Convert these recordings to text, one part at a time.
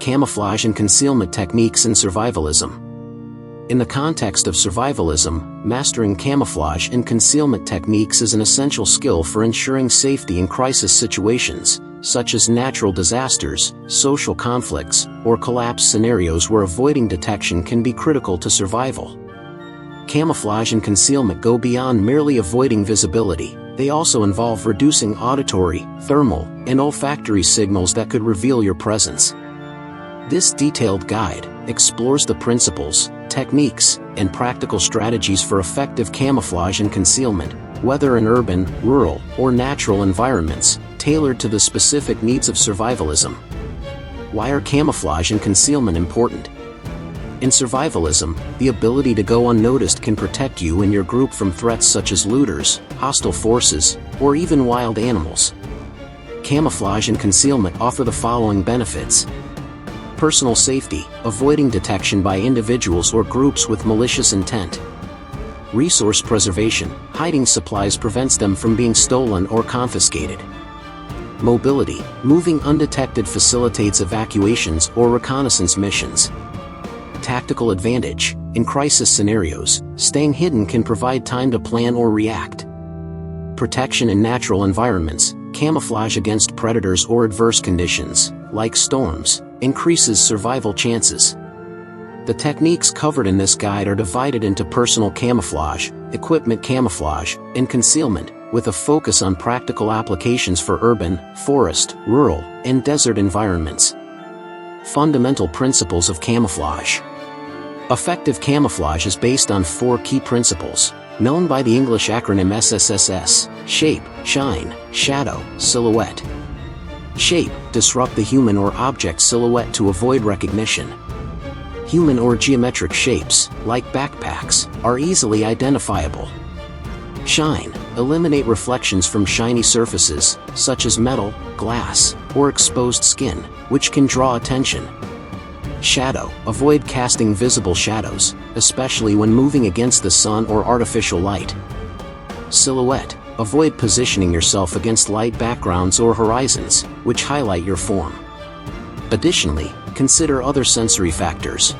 camouflage and concealment techniques in survivalism. In the context of survivalism, mastering camouflage and concealment techniques is an essential skill for ensuring safety in crisis situations, such as natural disasters, social conflicts, or collapse scenarios where avoiding detection can be critical to survival. Camouflage and concealment go beyond merely avoiding visibility. They also involve reducing auditory, thermal, and olfactory signals that could reveal your presence. This detailed guide explores the principles, techniques, and practical strategies for effective camouflage and concealment, whether in urban, rural, or natural environments, tailored to the specific needs of survivalism. Why are camouflage and concealment important? In survivalism, the ability to go unnoticed can protect you and your group from threats such as looters, hostile forces, or even wild animals. Camouflage and concealment offer the following benefits. Personal safety, avoiding detection by individuals or groups with malicious intent. Resource preservation, hiding supplies prevents them from being stolen or confiscated. Mobility, moving undetected facilitates evacuations or reconnaissance missions. Tactical advantage, in crisis scenarios, staying hidden can provide time to plan or react. Protection in natural environments, camouflage against predators or adverse conditions, like storms, increases survival chances. The techniques covered in this guide are divided into personal camouflage, equipment camouflage, and concealment, with a focus on practical applications for urban, forest, rural, and desert environments. Fundamental principles of camouflage. Effective camouflage is based on 4 key principles, known by the English acronym SSSS: shape, shine, shadow, silhouette. Shape, disrupt the human or object silhouette to avoid recognition. Human or geometric shapes, like backpacks, are easily identifiable. Shine, eliminate reflections from shiny surfaces, such as metal, glass, or exposed skin, which can draw attention. Shadow, avoid casting visible shadows, especially when moving against the sun or artificial light. Silhouette, avoid positioning yourself against light backgrounds or horizons, which highlight your form. Additionally, consider other sensory factors.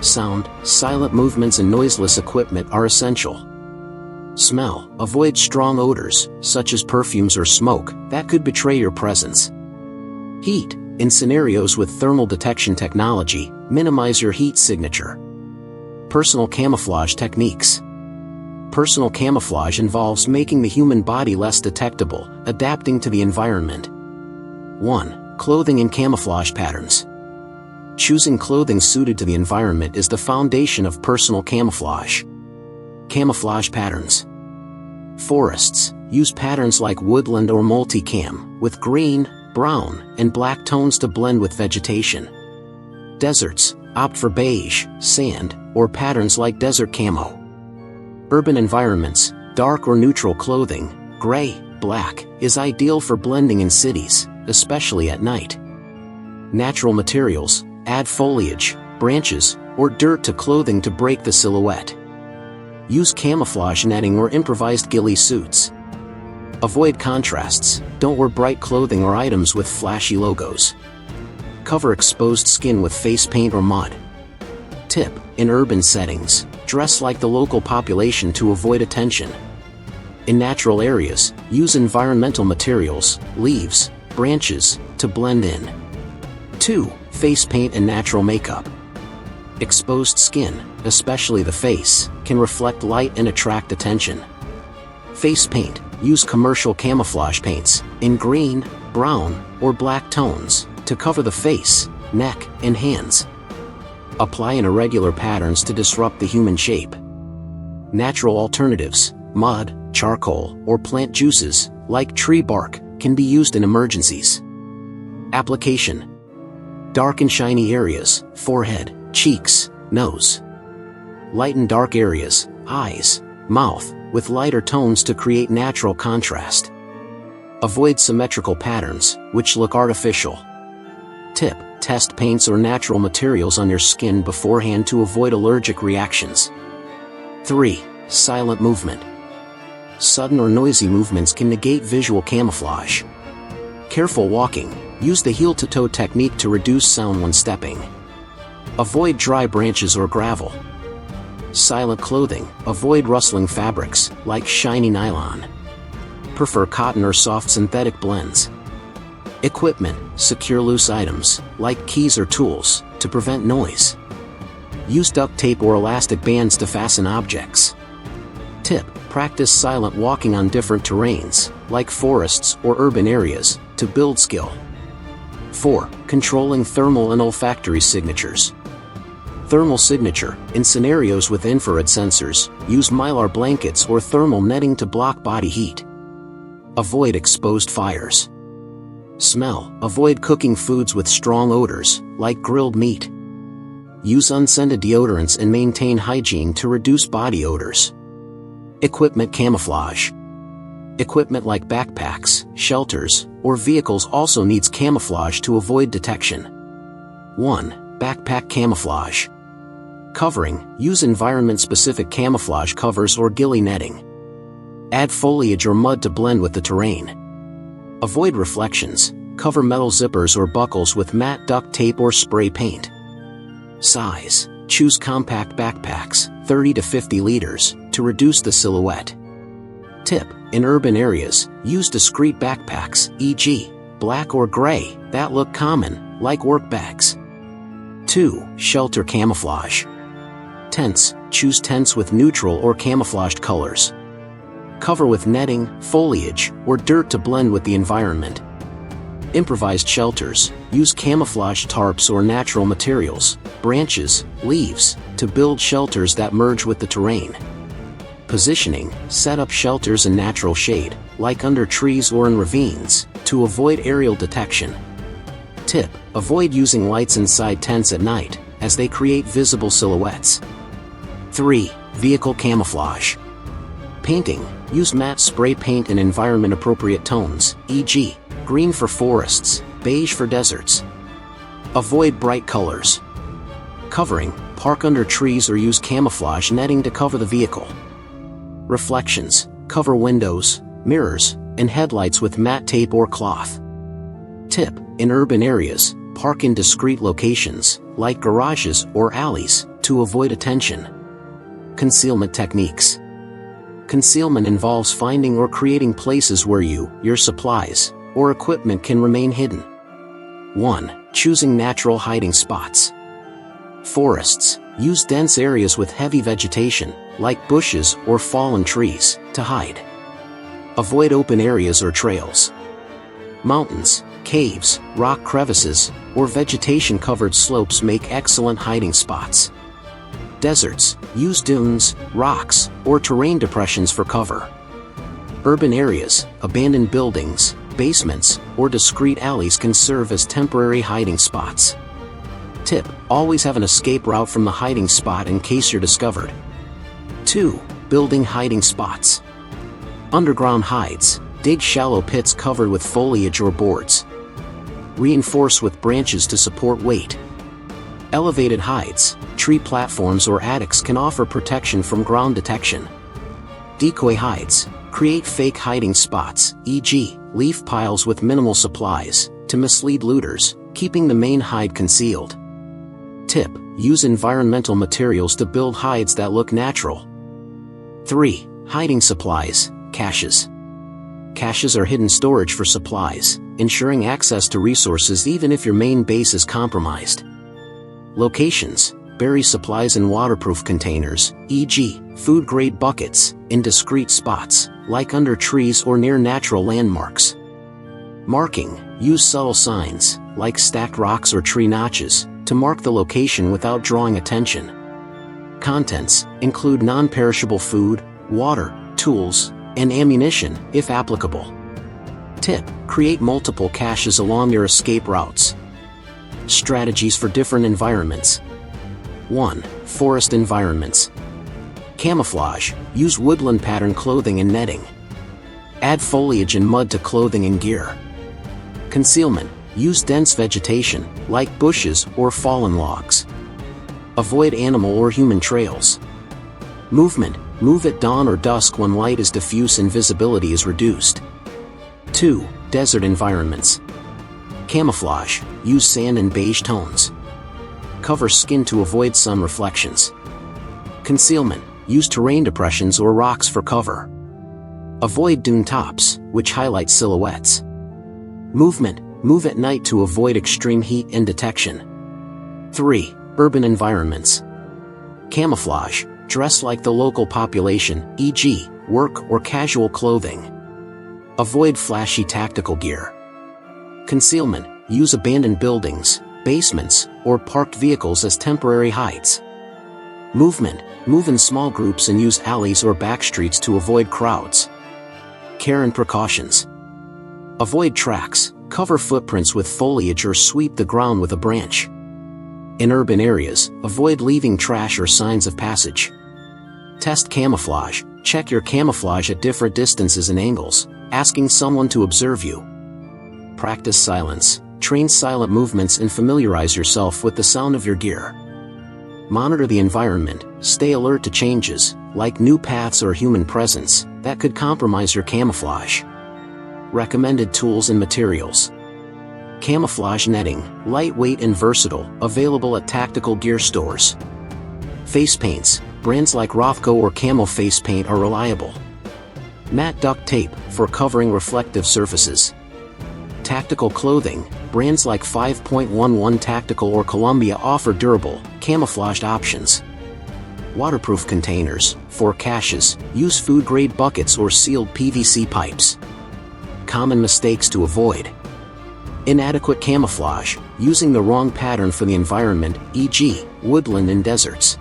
Sound, silent movements and noiseless equipment are essential. Smell, avoid strong odors, such as perfumes or smoke, that could betray your presence. Heat, in scenarios with thermal detection technology, minimize your heat signature. Personal camouflage techniques. Personal camouflage involves making the human body less detectable, adapting to the environment. 1. Clothing and camouflage patterns. Choosing clothing suited to the environment is the foundation of personal camouflage. Camouflage patterns. Forests, use patterns like woodland or multicam, with green, brown, and black tones to blend with vegetation. Deserts, opt for beige, sand, or patterns like desert camo. Urban environments, dark or neutral clothing, gray, black, is ideal for blending in cities, especially at night. Natural materials, add foliage, branches, or dirt to clothing to break the silhouette. Use camouflage netting or improvised ghillie suits. Avoid contrasts, don't wear bright clothing or items with flashy logos. Cover exposed skin with face paint or mud. Tip, in urban settings, dress like the local population to avoid attention. In natural areas, use environmental materials, leaves, branches, to blend in. 2. Face paint and natural makeup. Exposed skin, especially the face, can reflect light and attract attention. Face paint, use commercial camouflage paints, in green, brown, or black tones, to cover the face, neck, and hands. Apply in irregular patterns to disrupt the human shape. Natural alternatives, mud, charcoal, or plant juices, like tree bark, can be used in emergencies. Application. Dark and shiny areas, forehead, cheeks, nose. Light and dark areas, eyes, mouth, with lighter tones to create natural contrast. Avoid symmetrical patterns, which look artificial. Tip, test paints or natural materials on your skin beforehand to avoid allergic reactions. 3. Silent movement. Sudden or noisy movements can negate visual camouflage. Careful walking, use the heel-to-toe technique to reduce sound when stepping. Avoid dry branches or gravel. Silent clothing, avoid rustling fabrics, like shiny nylon. Prefer cotton or soft synthetic blends. Equipment, secure loose items, like keys or tools, to prevent noise. Use duct tape or elastic bands to fasten objects. Tip: practice silent walking on different terrains, like forests or urban areas, to build skill. 4. Controlling thermal and olfactory signatures. Thermal signature: in scenarios with infrared sensors, use mylar blankets or thermal netting to block body heat. Avoid exposed fires. Smell: avoid cooking foods with strong odors, like grilled meat. Use unscented deodorants and maintain hygiene to reduce body odors. Equipment camouflage. Equipment like backpacks, shelters, or vehicles also needs camouflage to avoid detection. 1. Backpack camouflage. Covering: use environment-specific camouflage covers or ghillie netting. Add foliage or mud to blend with the terrain. Avoid reflections: cover metal zippers or buckles with matte duct tape or spray paint. Size: choose compact backpacks, 30 to 50 liters, to reduce the silhouette. Tip: in urban areas, use discreet backpacks, e.g., black or gray, that look common, like work bags. 2. Shelter camouflage. Tents: choose tents with neutral or camouflaged colors. Cover with netting, foliage, or dirt to blend with the environment. Improvised shelters: use camouflaged tarps or natural materials, branches, leaves, to build shelters that merge with the terrain. Positioning: set up shelters in natural shade, like under trees or in ravines, to avoid aerial detection. Tip: avoid using lights inside tents at night, as they create visible silhouettes. 3. Vehicle camouflage. Painting: use matte spray paint in environment-appropriate tones, e.g., green for forests, beige for deserts. Avoid bright colors. Covering: park under trees or use camouflage netting to cover the vehicle. Reflections: cover windows, mirrors, and headlights with matte tape or cloth. Tip: in urban areas, park in discreet locations, like garages or alleys, to avoid attention. Concealment techniques. Concealment involves finding or creating places where your supplies, or equipment can remain hidden. 1. Choosing natural hiding spots. Forests: use dense areas with heavy vegetation, like bushes or fallen trees, to hide. Avoid open areas or trails. Mountains, caves, rock crevices, or vegetation-covered slopes make excellent hiding spots. Deserts: use dunes, rocks, or terrain depressions for cover. Urban areas, abandoned buildings, basements, or discreet alleys can serve as temporary hiding spots. Tip: always have an escape route from the hiding spot in case you're discovered. 2. Building hiding spots. Underground hides: dig shallow pits covered with foliage or boards. Reinforce with branches to support weight. Elevated hides: tree platforms or attics can offer protection from ground detection. Decoy hides: create fake hiding spots, e.g., leaf piles with minimal supplies, to mislead looters, keeping the main hide concealed. Tip: use environmental materials to build hides that look natural. 3. Hiding supplies, caches. Caches are hidden storage for supplies, ensuring access to resources even if your main base is compromised. Locations: bury supplies in waterproof containers, e.g., food-grade buckets, in discreet spots, like under trees or near natural landmarks. Marking: use subtle signs, like stacked rocks or tree notches, to mark the location without drawing attention. Contents: include non-perishable food, water, tools, and ammunition, if applicable. Tip: create multiple caches along your escape routes. Strategies for different environments. 1. Forest environments. Camouflage: use woodland pattern clothing and netting. Add foliage and mud to clothing and gear. Concealment: use dense vegetation, like bushes or fallen logs. Avoid animal or human trails. Movement: move at dawn or dusk when light is diffuse and visibility is reduced. 2. Desert environments. Camouflage, use sand and beige tones. Cover skin to avoid sun reflections. Concealment, use terrain depressions or rocks for cover. Avoid dune tops, which highlight silhouettes. Movement, move at night to avoid extreme heat and detection. 3. Urban environments. Camouflage, dress like the local population, e.g., work or casual clothing. Avoid flashy tactical gear. Concealment, use abandoned buildings, basements, or parked vehicles as temporary hides. Movement, move in small groups and use alleys or back streets to avoid crowds. Care and precautions. Avoid tracks, cover footprints with foliage or sweep the ground with a branch. In urban areas, avoid leaving trash or signs of passage. Test camouflage, check your camouflage at different distances and angles, asking someone to observe you. Practice silence, train silent movements and familiarize yourself with the sound of your gear. Monitor the environment, stay alert to changes, like new paths or human presence, that could compromise your camouflage. Recommended tools and materials. Camouflage netting, lightweight and versatile, available at tactical gear stores. Face paints, brands like Rothko or Camo face paint are reliable. Matte duct tape, for covering reflective surfaces. Tactical clothing, brands like 5.11 Tactical or Columbia offer durable, camouflaged options. Waterproof containers, for caches, use food-grade buckets or sealed PVC pipes. Common mistakes to avoid. Inadequate camouflage, using the wrong pattern for the environment, e.g., woodland and deserts.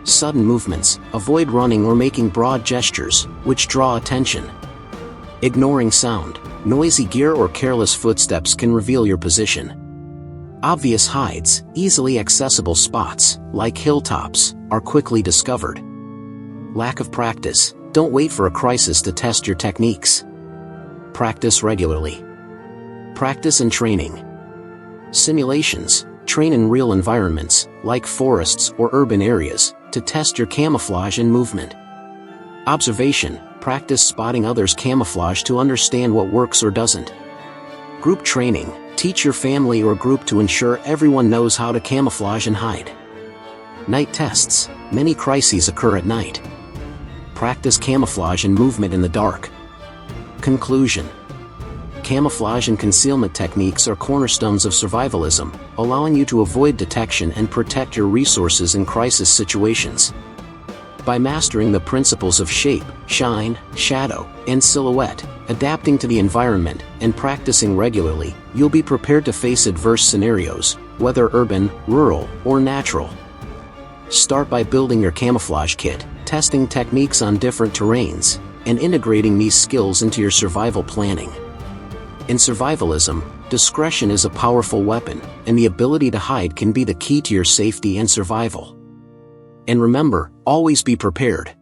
Sudden movements, avoid running or making broad gestures, which draw attention. Ignoring sound, noisy gear or careless footsteps can reveal your position. Obvious hides, easily accessible spots, like hilltops, are quickly discovered. Lack of practice, don't wait for a crisis to test your techniques. Practice regularly. Practice and training. Simulations, train in real environments, like forests or urban areas, to test your camouflage and movement. Observation, practice spotting others' camouflage to understand what works or doesn't. Group training, teach your family or group to ensure everyone knows how to camouflage and hide. Night tests, many crises occur at night. Practice camouflage and movement in the dark. Conclusion. Camouflage and concealment techniques are cornerstones of survivalism, allowing you to avoid detection and protect your resources in crisis situations. By mastering the principles of shape, shine, shadow, and silhouette, adapting to the environment, and practicing regularly, you'll be prepared to face adverse scenarios, whether urban, rural, or natural. Start by building your camouflage kit, testing techniques on different terrains, and integrating these skills into your survival planning. In survivalism, discretion is a powerful weapon, and the ability to hide can be the key to your safety and survival. And remember, always be prepared.